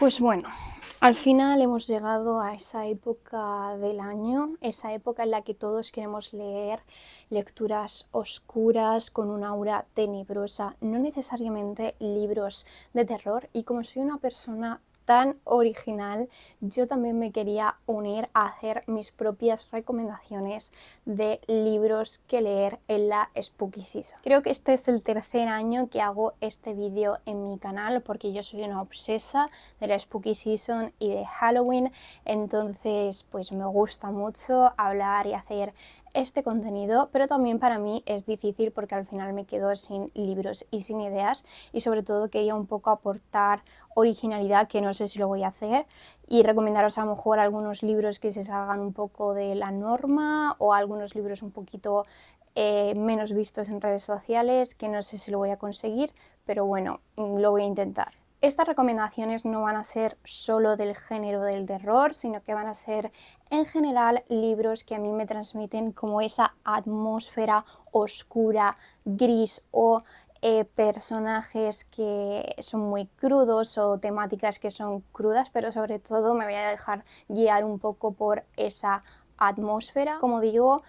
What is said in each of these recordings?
Pues bueno, al final hemos llegado a esa época del año, esa época en la que todos queremos leer lecturas oscuras con un aura tenebrosa, no necesariamente libros de terror. Y como soy una persona tan original, yo también me quería unir a hacer mis propias recomendaciones de libros que leer en la Spooky Season. Creo que este es el tercer año que hago este vídeo en mi canal porque yo soy una obsesa de la Spooky Season y de Halloween, entonces pues me gusta mucho hablar y hacer este contenido, pero también para mí es difícil porque al final me quedo sin libros y sin ideas, y sobre todo quería un poco aportar originalidad, que no sé si lo voy a hacer, y recomendaros a lo mejor algunos libros que se salgan un poco de la norma o algunos libros un poquito menos vistos en redes sociales, que no sé si lo voy a conseguir, pero bueno, lo voy a intentar. Estas recomendaciones no van a ser solo del género del terror, sino que van a ser en general libros que a mí me transmiten como esa atmósfera oscura, gris, o personajes que son muy crudos o temáticas que son crudas, pero sobre todo me voy a dejar guiar un poco por esa atmósfera. Como digo,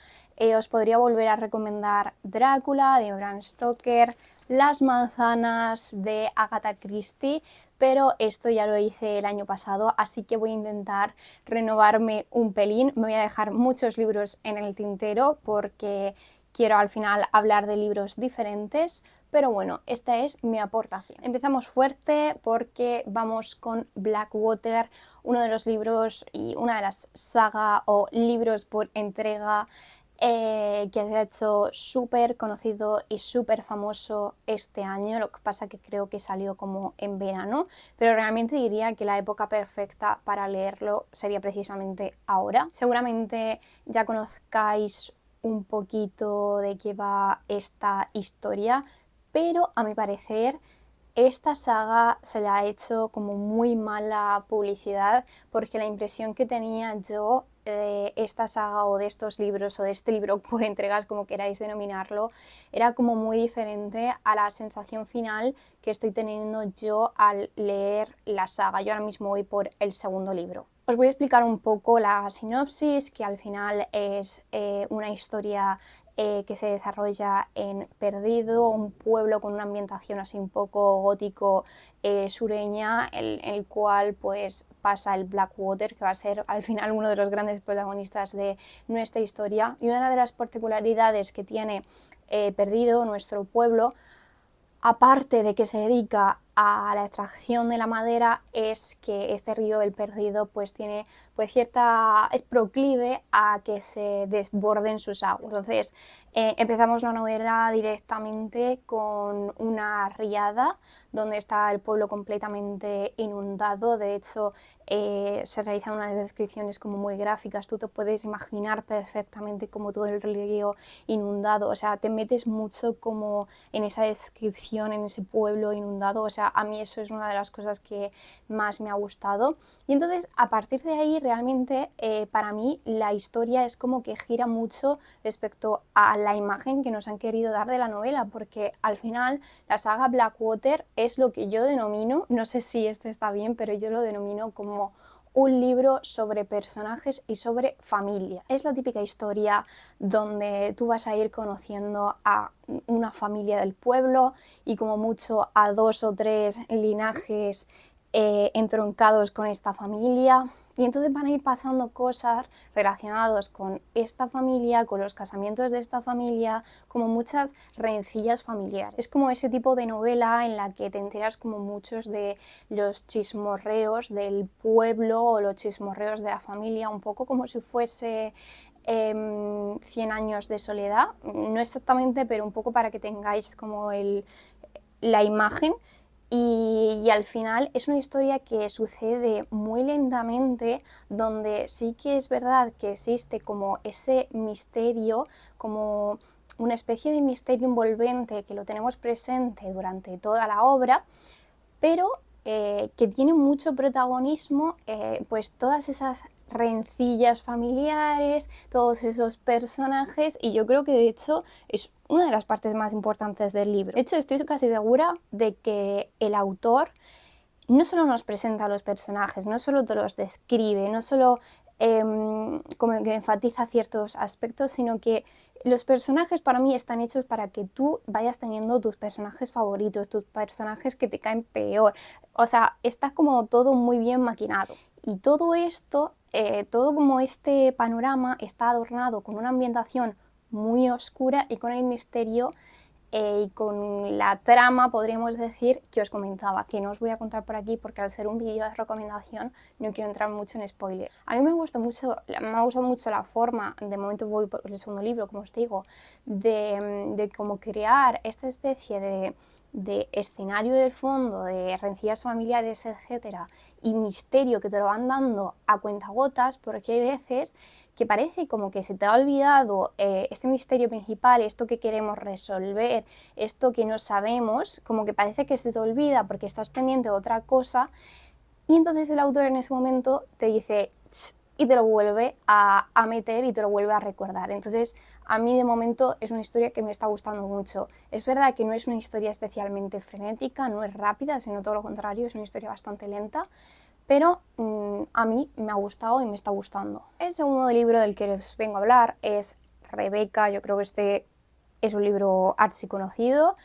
os podría volver a recomendar Drácula de Bram Stoker, Las manzanas de Agatha Christie, pero esto ya lo hice el año pasado, así que voy a intentar renovarme un pelín. Me voy a dejar muchos libros en el tintero porque quiero al final hablar de libros diferentes, pero bueno, esta es mi aportación. Empezamos fuerte porque vamos con Blackwater, uno de los libros y una de las sagas o libros por entrega que se ha hecho súper conocido y súper famoso este año. Lo que pasa que creo que salió como en verano, pero realmente diría que la época perfecta para leerlo sería precisamente ahora. Seguramente ya conozcáis un poquito de qué va esta historia, pero a mi parecer esta saga se le ha hecho como muy mala publicidad, porque la impresión que tenía yo de esta saga o de estos libros o de este libro por entregas, como queráis denominarlo, era como muy diferente a la sensación final que estoy teniendo yo al leer la saga. Yo ahora mismo voy por el segundo libro. Os voy a explicar un poco la sinopsis, que al final es una historia que se desarrolla en Perdido, un pueblo con una ambientación así un poco gótico sureña, en el cual pues pasa el Blackwater, que va a ser al final uno de los grandes protagonistas de nuestra historia. Y una de las particularidades que tiene Perdido, nuestro pueblo, aparte de que se dedica a la extracción de la madera, es que este río, el Perdido, pues tiene pues es proclive a que se desborden sus aguas. Entonces empezamos la novela directamente con una riada donde está el pueblo completamente inundado. De hecho, se realizan unas descripciones como muy gráficas. Tú te puedes imaginar perfectamente como todo el río inundado, o sea, te metes mucho como en esa descripción, en ese pueblo inundado. O sea, a mí eso es una de las cosas que más me ha gustado. Y entonces, a partir de ahí, realmente, para mí, la historia es como que gira mucho respecto a la imagen que nos han querido dar de la novela, porque al final la saga Blackwater es lo que yo denomino, no sé si este está bien, pero yo lo denomino como un libro sobre personajes y sobre familia. Es la típica historia donde tú vas a ir conociendo a una familia del pueblo y como mucho a 2 o 3 linajes entroncados con esta familia. Y entonces van a ir pasando cosas relacionadas con esta familia, con los casamientos de esta familia, como muchas rencillas familiares. Es como ese tipo de novela en la que te enteras como muchos de los chismorreos del pueblo o los chismorreos de la familia, un poco como si fuese 100 años de soledad, no exactamente, pero un poco para que tengáis como la imagen. Y al final es una historia que sucede muy lentamente, donde sí que es verdad que existe como ese misterio, como una especie de misterio envolvente que lo tenemos presente durante toda la obra, pero que tiene mucho protagonismo, pues todas esas rencillas familiares, todos esos personajes, y yo creo que de hecho es una de las partes más importantes del libro. De hecho, estoy casi segura de que el autor no solo nos presenta a los personajes, no solo te los describe, no solo como que enfatiza ciertos aspectos, sino que los personajes para mí están hechos para que tú vayas teniendo tus personajes favoritos, tus personajes que te caen peor. O sea, está como todo muy bien maquinado. Y todo esto, todo como este panorama está adornado con una ambientación muy oscura y con el misterio y con la trama, podríamos decir, que os comentaba, que no os voy a contar por aquí porque al ser un vídeo de recomendación no quiero entrar mucho en spoilers. A mí me ha gustado mucho la forma, de momento voy por el segundo libro, como os digo, de cómo crear esta especie de escenario del fondo, de rencillas familiares, etcétera, y misterio que te lo van dando a cuentagotas, porque hay veces que parece como que se te ha olvidado este misterio principal, esto que queremos resolver, esto que no sabemos, como que parece que se te olvida porque estás pendiente de otra cosa, y entonces el autor en ese momento te dice y te lo vuelve a meter y te lo vuelve a recordar. Entonces, a mí de momento es una historia que me está gustando mucho. Es verdad que no es una historia especialmente frenética, no es rápida, sino todo lo contrario, es una historia bastante lenta, pero a mí me ha gustado y me está gustando. El segundo libro del que os vengo a hablar es Rebeca. Yo creo que este es un libro archiconocido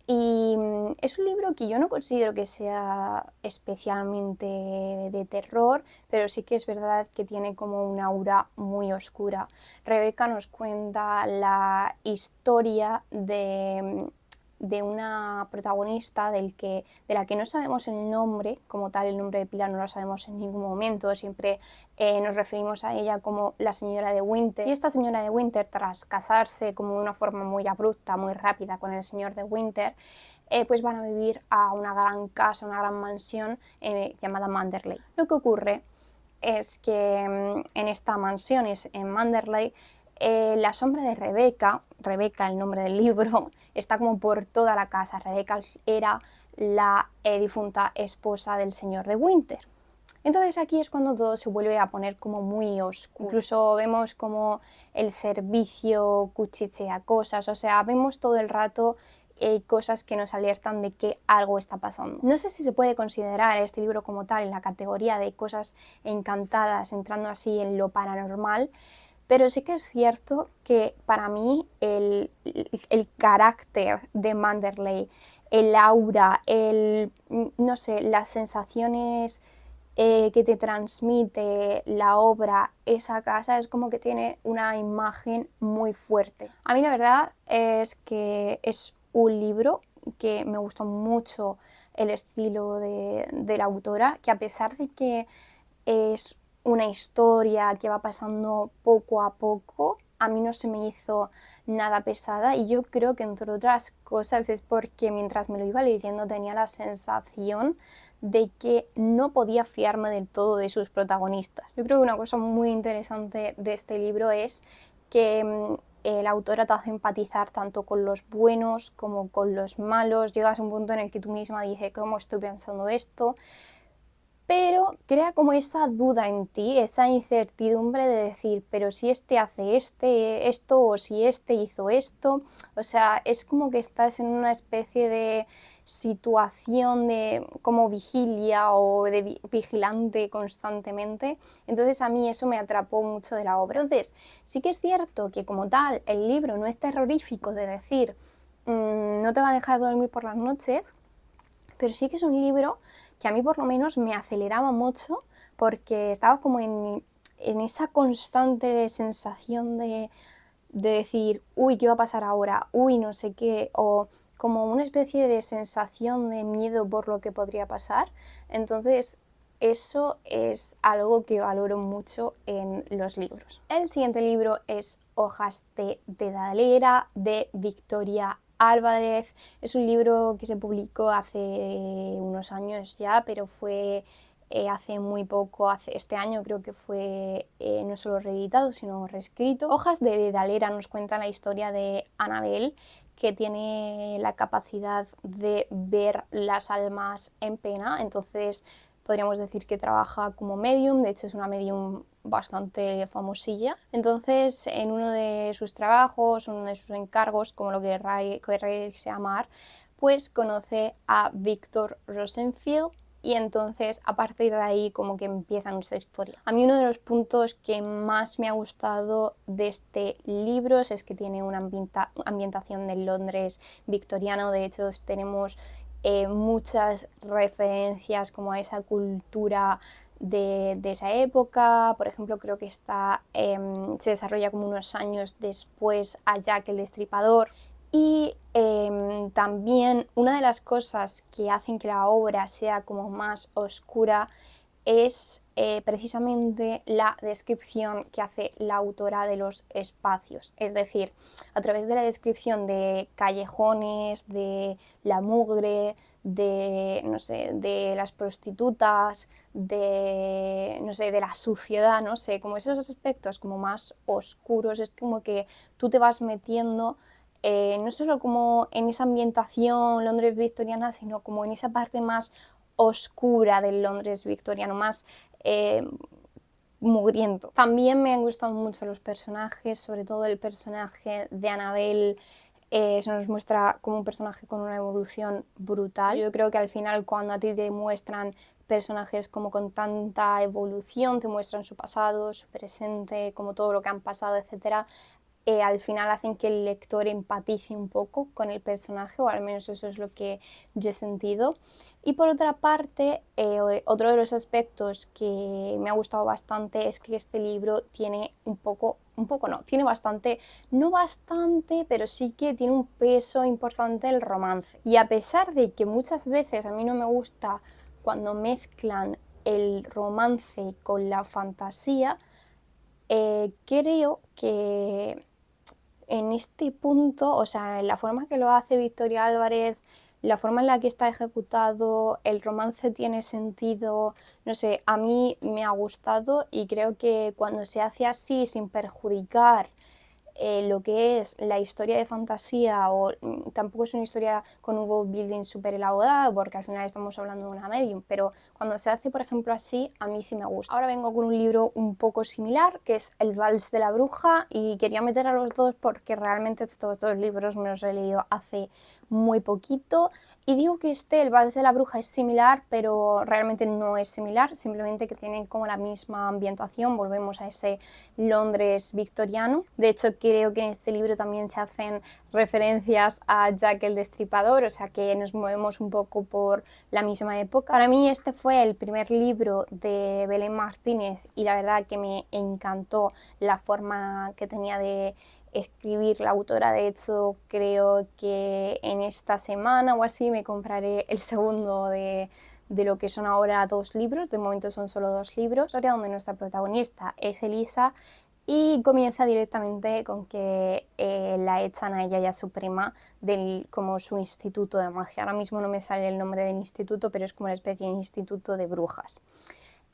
y es un libro que yo no considero que sea especialmente de terror, pero sí que es verdad que tiene como un aura muy oscura. Rebeca nos cuenta la historia de una protagonista de la que no sabemos el nombre, como tal el nombre de Pilar no lo sabemos en ningún momento, siempre nos referimos a ella como la señora de Winter. Y esta señora de Winter, tras casarse como de una forma muy abrupta, muy rápida con el señor de Winter, pues van a vivir a una gran casa, una gran mansión llamada Manderley. Lo que ocurre es que en esta mansión, en Manderley, la sombra de Rebeca, Rebeca el nombre del libro, está como por toda la casa. Rebeca era la difunta esposa del señor de Winter. Entonces aquí es cuando todo se vuelve a poner como muy oscuro. Incluso vemos como el servicio cuchichea cosas, o sea, vemos todo el rato cosas que nos alertan de que algo está pasando. No sé si se puede considerar este libro como tal en la categoría de cosas encantadas, entrando así en lo paranormal, pero sí que es cierto que para mí el carácter de Manderley, el aura, no sé, las sensaciones que te transmite la obra, esa casa, es como que tiene una imagen muy fuerte. A mí la verdad es que es un libro que me gustó mucho el estilo de la autora, que a pesar de que es una historia que va pasando poco a poco, a mí no se me hizo nada pesada, y yo creo que entre otras cosas es porque mientras me lo iba leyendo tenía la sensación de que no podía fiarme del todo de sus protagonistas. Yo creo que una cosa muy interesante de este libro es que la autora te hace empatizar tanto con los buenos como con los malos. Llegas a un punto en el que tú misma dices, ¿cómo estoy pensando esto? Pero crea como esa duda en ti, esa incertidumbre de decir, pero si este hace esto o si este hizo esto. O sea, es como que estás en una especie de situación de como vigilia o de vigilante constantemente. Entonces a mí eso me atrapó mucho de la obra. Entonces sí que es cierto que como tal el libro no es terrorífico de decir no te va a dejar dormir por las noches, pero sí que es un libro que a mí por lo menos me aceleraba mucho porque estaba como en esa constante sensación de decir, uy, ¿qué va a pasar ahora? Uy, no sé qué, o como una especie de sensación de miedo por lo que podría pasar. Entonces, eso es algo que valoro mucho en los libros. El siguiente libro es Hojas de Dedalera, de Victoria Álvarez. Es un libro que se publicó hace unos años ya, pero fue hace muy poco, este año creo que fue no solo reeditado, sino reescrito. Hojas de Dedalera nos cuenta la historia de Annabel, que tiene la capacidad de ver las almas en pena. Entonces podríamos decir que trabaja como medium, de hecho es una medium bastante famosilla. Entonces, en uno de sus trabajos, uno de sus encargos, como lo queréis llamar, pues conoce a Victor Rosenfield, y entonces a partir de ahí como que empieza nuestra historia. A mí uno de los puntos que más me ha gustado de este libro es que tiene una ambientación del Londres victoriano. De hecho tenemos muchas referencias como a esa cultura de esa época. Por ejemplo, creo que se desarrolla como unos años después a Jack el Destripador. Y también una de las cosas que hacen que la obra sea como más oscura es precisamente la descripción que hace la autora de los espacios. Es decir, a través de la descripción de callejones, de la mugre, de, no sé, de las prostitutas, de, no sé, de la suciedad, no sé, como esos aspectos como más oscuros, es como que tú te vas metiendo no solo como en esa ambientación Londres victoriana, sino como en esa parte más oscura del Londres victoriano, más mugriento. También me han gustado mucho los personajes, sobre todo el personaje de Annabelle. Se nos muestra como un personaje con una evolución brutal. Yo creo que al final cuando a ti te muestran personajes como con tanta evolución, te muestran su pasado, su presente, como todo lo que han pasado, etcétera, al final hacen que el lector empatice un poco con el personaje, o al menos eso es lo que yo he sentido. Y por otra parte, otro de los aspectos que me ha gustado bastante es que este libro tiene tiene bastante, no bastante, pero sí que tiene un peso importante el romance. Y a pesar de que muchas veces a mí no me gusta cuando mezclan el romance con la fantasía, creo que en este punto, o sea, la forma que lo hace Victoria Álvarez, la forma en la que está ejecutado, el romance tiene sentido, no sé, a mí me ha gustado y creo que cuando se hace así sin perjudicar lo que es la historia de fantasía, o tampoco es una historia con un world building súper elaborado, porque al final estamos hablando de una medium, pero cuando se hace, por ejemplo, así, a mí sí me gusta. Ahora vengo con un libro un poco similar, que es El Vals de la Bruja, y quería meter a los dos porque realmente estos dos libros me los he leído hace muy poquito, y digo que El Vals de la Bruja es similar, pero realmente no es similar, simplemente que tienen como la misma ambientación, volvemos a ese Londres victoriano. De hecho, creo que en este libro también se hacen referencias a Jack el Destripador, o sea que nos movemos un poco por la misma época. Para mí este fue el primer libro de Belén Martínez y la verdad que me encantó la forma que tenía de escribir la autora. De hecho, creo que en esta semana o así me compraré el segundo de lo que son ahora 2 libros, de momento son solo 2 libros, historia donde nuestra protagonista es Elisa y comienza directamente con que la echan a ella y a su prima como su instituto de magia. Ahora mismo no me sale el nombre del instituto, pero es como una especie de instituto de brujas.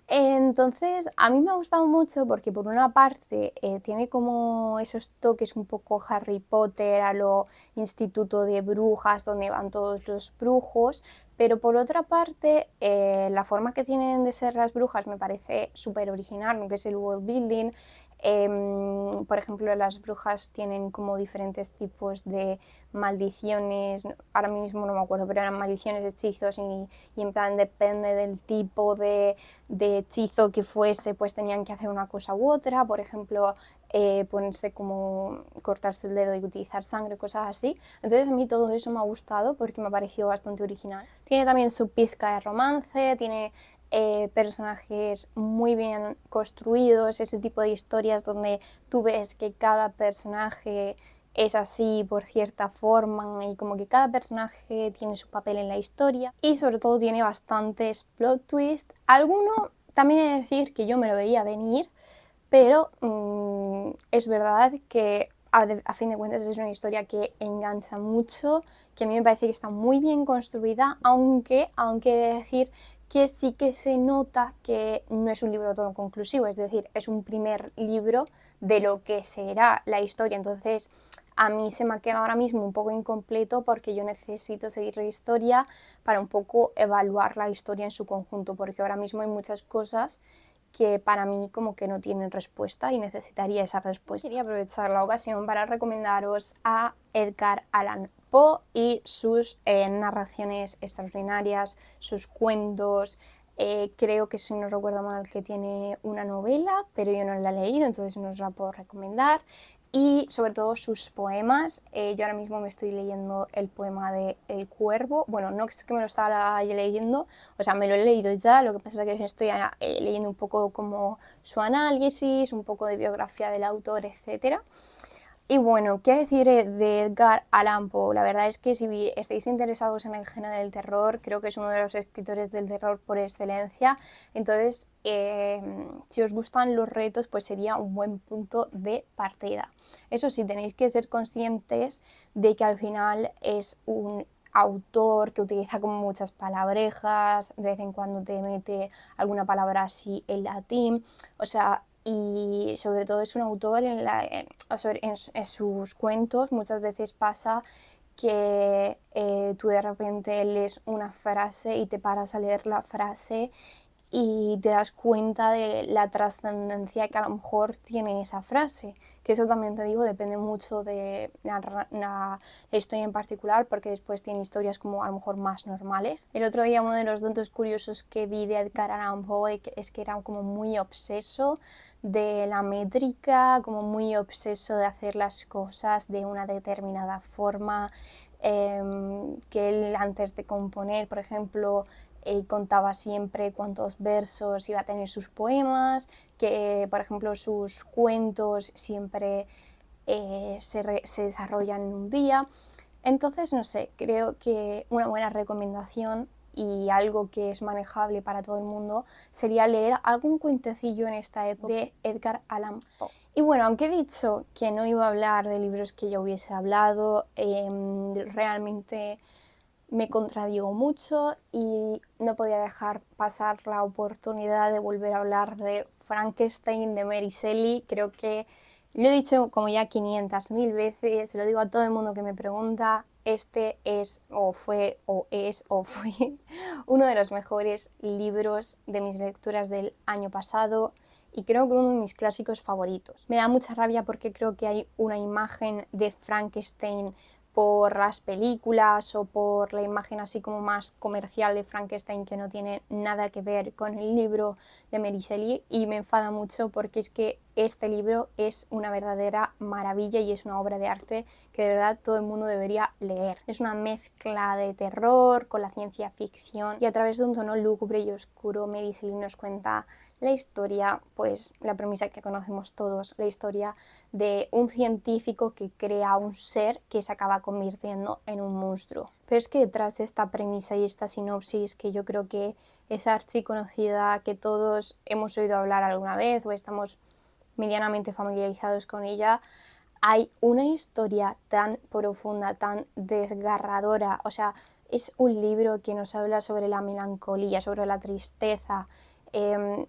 Entonces, a mí me ha gustado mucho porque por una parte tiene como esos toques un poco Harry Potter a lo instituto de brujas donde van todos los brujos, pero por otra parte la forma que tienen de ser las brujas me parece súper original, lo que es el world building. Por ejemplo, las brujas tienen como diferentes tipos de maldiciones, ahora mismo no me acuerdo, pero eran maldiciones, hechizos y en plan depende del tipo de hechizo que fuese, pues tenían que hacer una cosa u otra, por ejemplo, ponerse como cortarse el dedo y utilizar sangre, cosas así. Entonces a mí todo eso me ha gustado porque me ha parecido bastante original. Tiene también su pizca de romance, tiene personajes muy bien construidos, ese tipo de historias donde tú ves que cada personaje es así por cierta forma y como que cada personaje tiene su papel en la historia y sobre todo tiene bastantes plot twists. Alguno también he de decir que yo me lo veía venir, pero es verdad que a fin de cuentas es una historia que engancha mucho, que a mí me parece que está muy bien construida, aunque he de decir que sí que se nota que no es un libro todo conclusivo, es decir, es un primer libro de lo que será la historia. Entonces a mí se me ha quedado ahora mismo un poco incompleto porque yo necesito seguir la historia para un poco evaluar la historia en su conjunto, porque ahora mismo hay muchas cosas que para mí como que no tienen respuesta y necesitaría esa respuesta. Quería aprovechar la ocasión para recomendaros a Edgar Allan Poe y sus narraciones extraordinarias, sus cuentos. Creo que, si no recuerdo mal, que tiene una novela, pero yo no la he leído, entonces no os la puedo recomendar. Y sobre todo sus poemas. Yo ahora mismo me estoy leyendo el poema de El Cuervo. Bueno, no es que me lo estaba leyendo, o sea, me lo he leído ya, lo que pasa es que estoy leyendo un poco como su análisis, un poco de biografía del autor, etcétera. Y bueno, ¿qué decir de Edgar Allan Poe? La verdad es que si estáis interesados en el género del terror, creo que es uno de los escritores del terror por excelencia. Entonces, si os gustan los retos, pues sería un buen punto de partida. Eso sí, tenéis que ser conscientes de que al final es un autor que utiliza como muchas palabrejas, de vez en cuando te mete alguna palabra así en latín, o sea, y sobre todo es un autor en sus cuentos muchas veces pasa que tú de repente lees una frase y te paras a leer la frase y te das cuenta de la trascendencia que a lo mejor tiene esa frase, que eso también te digo, depende mucho de la historia en particular, porque después tiene historias como a lo mejor más normales. El otro día uno de los datos curiosos que vi de Edgar Allan Poe es que era como muy obseso de la métrica, como muy obseso de hacer las cosas de una determinada forma, que él antes de componer, por ejemplo, contaba siempre cuántos versos iba a tener sus poemas, que por ejemplo sus cuentos siempre se desarrollan en un día. Entonces, no sé, creo que una buena recomendación y algo que es manejable para todo el mundo sería leer algún cuentecillo en esta época de Edgar Allan Poe. Y bueno, aunque he dicho que no iba a hablar de libros que ya hubiese hablado, realmente me contradigo mucho y no podía dejar pasar la oportunidad de volver a hablar de Frankenstein de Mary Shelley. Creo que lo he dicho como ya 500.000 veces, se lo digo a todo el mundo que me pregunta, este es o fue o es o fue uno de los mejores libros de mis lecturas del año pasado y creo que uno de mis clásicos favoritos. Me da mucha rabia porque creo que hay una imagen de Frankenstein por las películas o por la imagen así como más comercial de Frankenstein que no tiene nada que ver con el libro de Mary Shelley, y me enfada mucho porque es que este libro es una verdadera maravilla y es una obra de arte que de verdad todo el mundo debería leer. Es una mezcla de terror con la ciencia ficción y a través de un tono lúgubre y oscuro Mary Shelley nos cuenta la historia, pues la premisa que conocemos todos, la historia de un científico que crea un ser que se acaba convirtiendo en un monstruo. Pero es que detrás de esta premisa y esta sinopsis, que yo creo que es archiconocida, que todos hemos oído hablar alguna vez o estamos medianamente familiarizados con ella, hay una historia tan profunda, tan desgarradora. O sea, es un libro que nos habla sobre la melancolía, sobre la tristeza,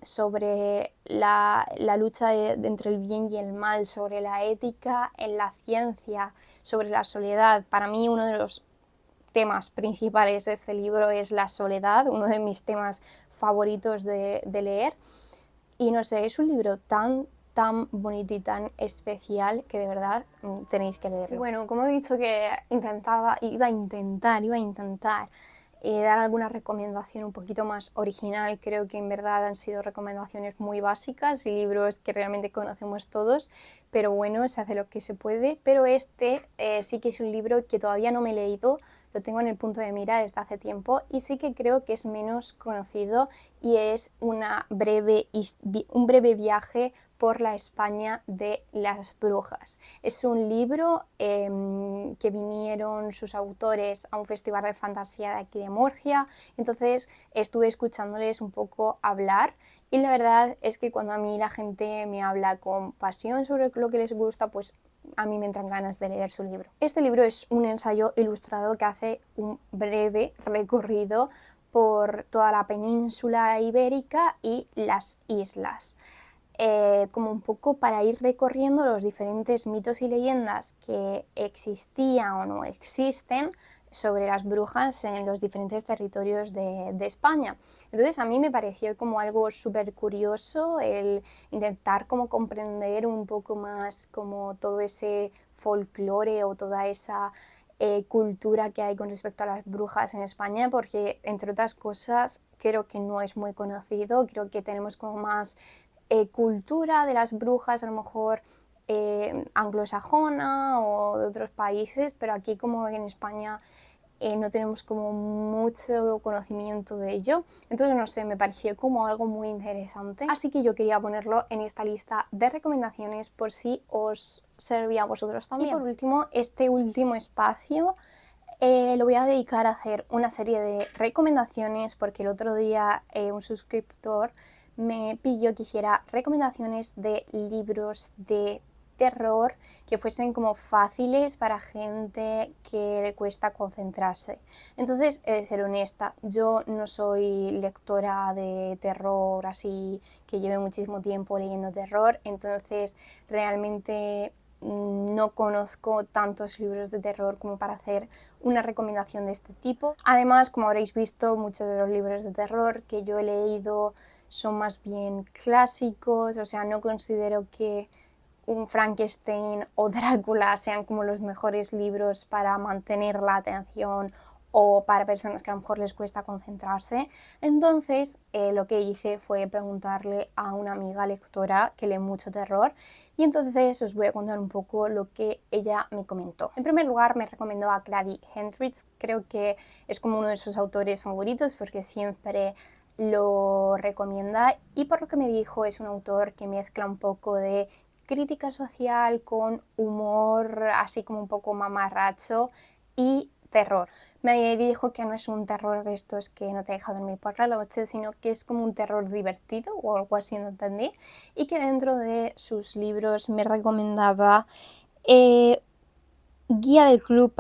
sobre la lucha entre el bien y el mal, sobre la ética en la ciencia, sobre la soledad. Para mí uno de los temas principales de este libro es la soledad, uno de mis temas favoritos de leer. Y no sé, es un libro tan bonito y tan especial que de verdad tenéis que leerlo. Bueno, como he dicho que iba a intentar dar alguna recomendación un poquito más original. Creo que en verdad han sido recomendaciones muy básicas y libros que realmente conocemos todos, pero bueno, se hace lo que se puede. Pero este sí que es un libro que todavía no me he leído, lo tengo en el punto de mira desde hace tiempo y sí que creo que es menos conocido y es un breve viaje por la España de las brujas. Es un libro que vinieron sus autores a un festival de fantasía de aquí de Murcia, entonces estuve escuchándoles un poco hablar y la verdad es que cuando a mí la gente me habla con pasión sobre lo que les gusta, pues a mí me entran ganas de leer su libro. Este libro es un ensayo ilustrado que hace un breve recorrido por toda la península ibérica y las islas. Como un poco para ir recorriendo los diferentes mitos y leyendas que existían o no existen, sobre las brujas en los diferentes territorios de España. Entonces a mí me pareció como algo súper curioso el intentar como comprender un poco más como todo ese folclore o toda esa cultura que hay con respecto a las brujas en España, porque entre otras cosas creo que no es muy conocido, creo que tenemos como más cultura de las brujas, a lo mejor anglosajona o de otros países, pero aquí como en España no tenemos como mucho conocimiento de ello. Entonces, no sé, me pareció como algo muy interesante. Así que yo quería ponerlo en esta lista de recomendaciones por si os servía a vosotros también. Y por último, este último espacio lo voy a dedicar a hacer una serie de recomendaciones porque el otro día un suscriptor me pidió que hiciera recomendaciones de libros de terror que fuesen como fáciles para gente que le cuesta concentrarse. Entonces, he de ser honesta, yo no soy lectora de terror así que lleve muchísimo tiempo leyendo terror, entonces realmente no conozco tantos libros de terror como para hacer una recomendación de este tipo. Además, como habréis visto, muchos de los libros de terror que yo he leído son más bien clásicos, o sea, no considero que un Frankenstein o Drácula sean como los mejores libros para mantener la atención o para personas que a lo mejor les cuesta concentrarse. Entonces lo que hice fue preguntarle a una amiga lectora que lee mucho terror y entonces os voy a contar un poco lo que ella me comentó. En primer lugar me recomendó a Clary Hendricks, creo que es como uno de sus autores favoritos porque siempre lo recomienda y por lo que me dijo es un autor que mezcla un poco de crítica social con humor así como un poco mamarracho y terror. Me dijo que no es un terror de estos que no te deja dormir por la noche, sino que es como un terror divertido o algo así, no entendí, y que dentro de sus libros me recomendaba Guía del Club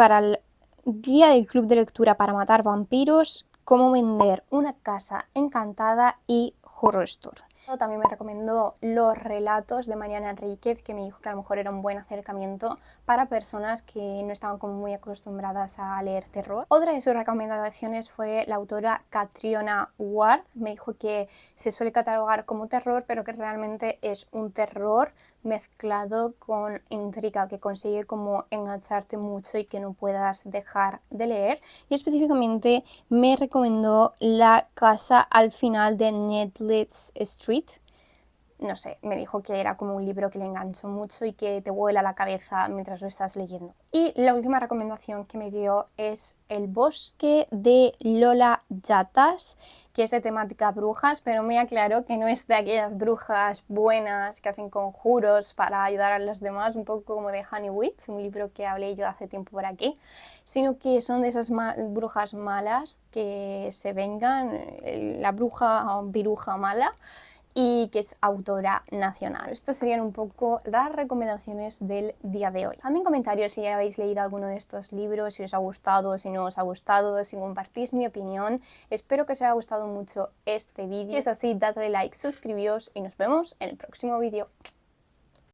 de Lectura para Matar Vampiros, Cómo Vender una Casa Encantada y Horror Store. También me recomendó Los Relatos de Mariana Enríquez, que me dijo que a lo mejor era un buen acercamiento para personas que no estaban como muy acostumbradas a leer terror. Otra de sus recomendaciones fue la autora Catriona Ward. Me dijo que se suele catalogar como terror, pero que realmente es un terror mezclado con intriga, que consigue como engancharte mucho y que no puedas dejar de leer. Y específicamente me recomendó La Casa al Final de Netlitz Street. No sé, me dijo que era como un libro que le enganchó mucho y que te vuela la cabeza mientras lo estás leyendo. Y la última recomendación que me dio es El Bosque de Lola Yatas, que es de temática brujas, pero me aclaró que no es de aquellas brujas buenas que hacen conjuros para ayudar a las demás, un poco como de Honey Witch, un libro que hablé yo hace tiempo por aquí, sino que son de esas brujas malas que se vengan, la bruja o viruja mala, y que es autora nacional. Estas serían un poco las recomendaciones del día de hoy. Dejadme en comentarios si ya habéis leído alguno de estos libros, si os ha gustado, si no os ha gustado, si compartís mi opinión. Espero que os haya gustado mucho este vídeo. Si es así, dadle like, suscribíos y nos vemos en el próximo vídeo.